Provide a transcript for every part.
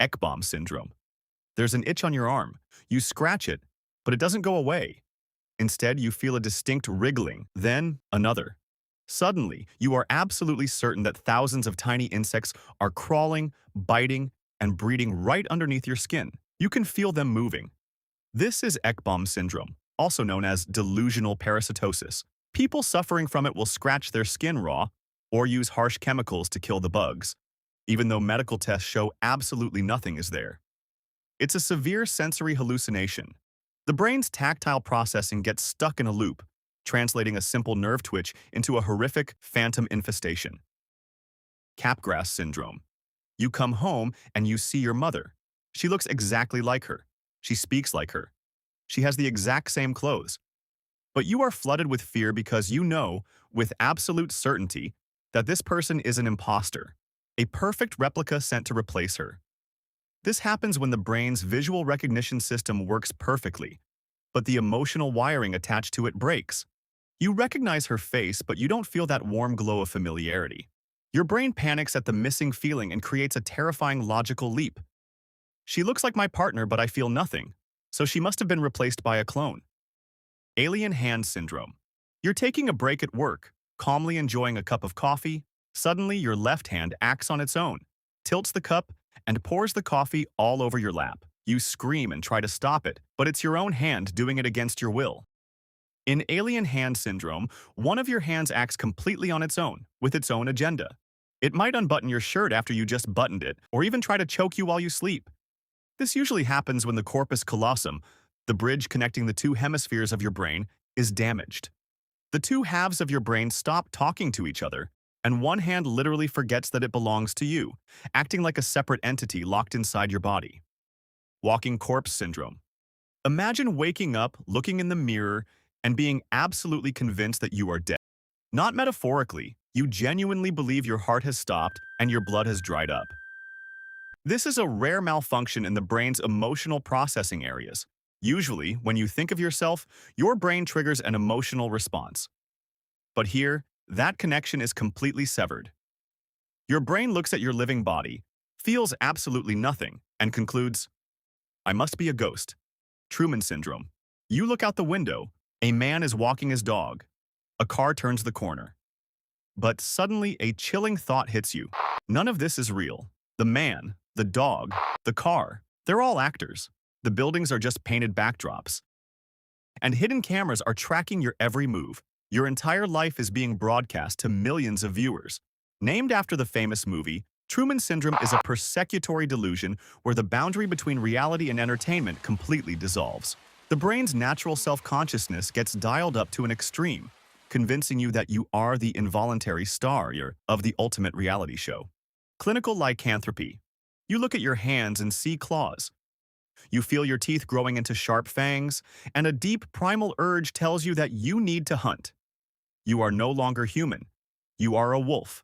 Ekbom Syndrome. There's an itch on your arm. You scratch it, but it doesn't go away. Instead, you feel a distinct wriggling, then another. Suddenly, you are absolutely certain that thousands of tiny insects are crawling, biting, and breeding right underneath your skin. You can feel them moving. This is Ekbom Syndrome, also known as delusional parasitosis. People suffering from it will scratch their skin raw or use harsh chemicals to kill the bugs, even though medical tests show absolutely nothing is there. It's a severe sensory hallucination. The brain's tactile processing gets stuck in a loop, translating a simple nerve twitch into a horrific phantom infestation. Capgras Syndrome. You come home and you see your mother. She looks exactly like her. She speaks like her. She has the exact same clothes. But you are flooded with fear because you know, with absolute certainty, that this person is an imposter, a perfect replica sent to replace her. This happens when the brain's visual recognition system works perfectly, but the emotional wiring attached to it breaks. You recognize her face, but you don't feel that warm glow of familiarity. Your brain panics at the missing feeling and creates a terrifying logical leap. She looks like my partner, but I feel nothing, so she must have been replaced by a clone. Alien hand syndrome. You're taking a break at work, calmly enjoying a cup of coffee. Suddenly, your left hand acts on its own, tilts the cup, and pours the coffee all over your lap. You scream and try to stop it, but it's your own hand doing it against your will. In alien hand syndrome, one of your hands acts completely on its own, with its own agenda. It might unbutton your shirt after you just buttoned it, or even try to choke you while you sleep. This usually happens when the corpus callosum, the bridge connecting the two hemispheres of your brain, is damaged. The two halves of your brain stop talking to each other, and one hand literally forgets that it belongs to you, acting like a separate entity locked inside your body. Walking corpse syndrome. Imagine waking up, looking in the mirror, and being absolutely convinced that you are dead. Not metaphorically, you genuinely believe your heart has stopped and your blood has dried up. This is a rare malfunction in the brain's emotional processing areas. Usually, when you think of yourself, your brain triggers an emotional response. But here, that connection is completely severed. Your brain looks at your living body, feels absolutely nothing, and concludes, I must be a ghost. Truman Syndrome. You look out the window. A man is walking his dog. A car turns the corner. But suddenly, a chilling thought hits you. None of this is real. The man, the dog, the car, they're all actors. The buildings are just painted backdrops. And hidden cameras are tracking your every move. Your entire life is being broadcast to millions of viewers. Named after the famous movie, Truman Syndrome is a persecutory delusion where the boundary between reality and entertainment completely dissolves. The brain's natural self-consciousness gets dialed up to an extreme, convincing you that you are the involuntary star of the ultimate reality show. Clinical lycanthropy. You look at your hands and see claws. You feel your teeth growing into sharp fangs, and a deep primal urge tells you that you need to hunt. You are no longer human. You are a wolf.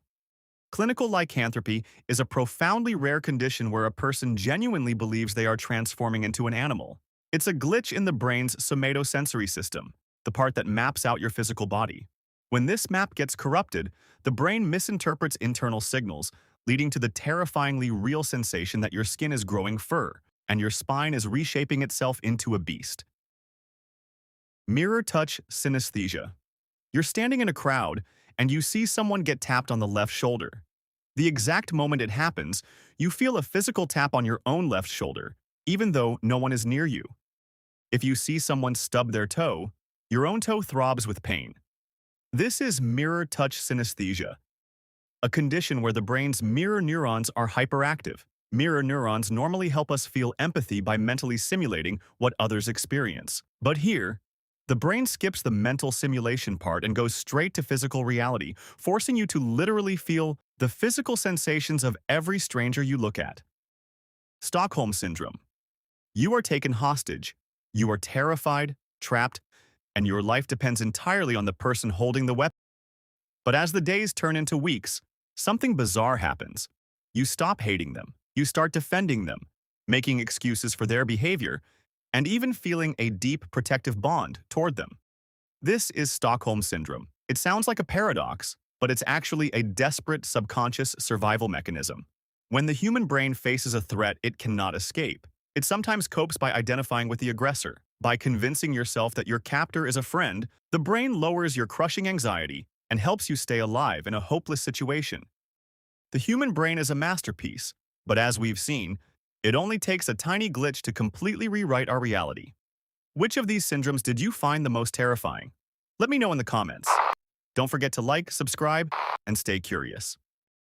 Clinical lycanthropy is a profoundly rare condition where a person genuinely believes they are transforming into an animal. It's a glitch in the brain's somatosensory system, the part that maps out your physical body. When this map gets corrupted, the brain misinterprets internal signals, leading to the terrifyingly real sensation that your skin is growing fur and your spine is reshaping itself into a beast. Mirror touch synesthesia. You're standing in a crowd and you see someone get tapped on the left shoulder. The exact moment it happens, you feel a physical tap on your own left shoulder, even though no one is near you. If you see someone stub their toe, your own toe throbs with pain. This is mirror touch synesthesia, a condition where the brain's mirror neurons are hyperactive. Mirror neurons normally help us feel empathy by mentally simulating what others experience. But here, the brain skips the mental simulation part and goes straight to physical reality, forcing you to literally feel the physical sensations of every stranger you look at. Stockholm Syndrome. You are taken hostage. You are terrified, trapped, and your life depends entirely on the person holding the weapon. But as the days turn into weeks, something bizarre happens. You stop hating them. You start defending them, making excuses for their behavior, and even feeling a deep protective bond toward them. This is Stockholm Syndrome. It sounds like a paradox, but it's actually a desperate subconscious survival mechanism. When the human brain faces a threat it cannot escape, it sometimes copes by identifying with the aggressor. By convincing yourself that your captor is a friend, the brain lowers your crushing anxiety and helps you stay alive in a hopeless situation. The human brain is a masterpiece, but as we've seen, it only takes a tiny glitch to completely rewrite our reality. Which of these syndromes did you find the most terrifying? Let me know in the comments. Don't forget to like, subscribe, and stay curious.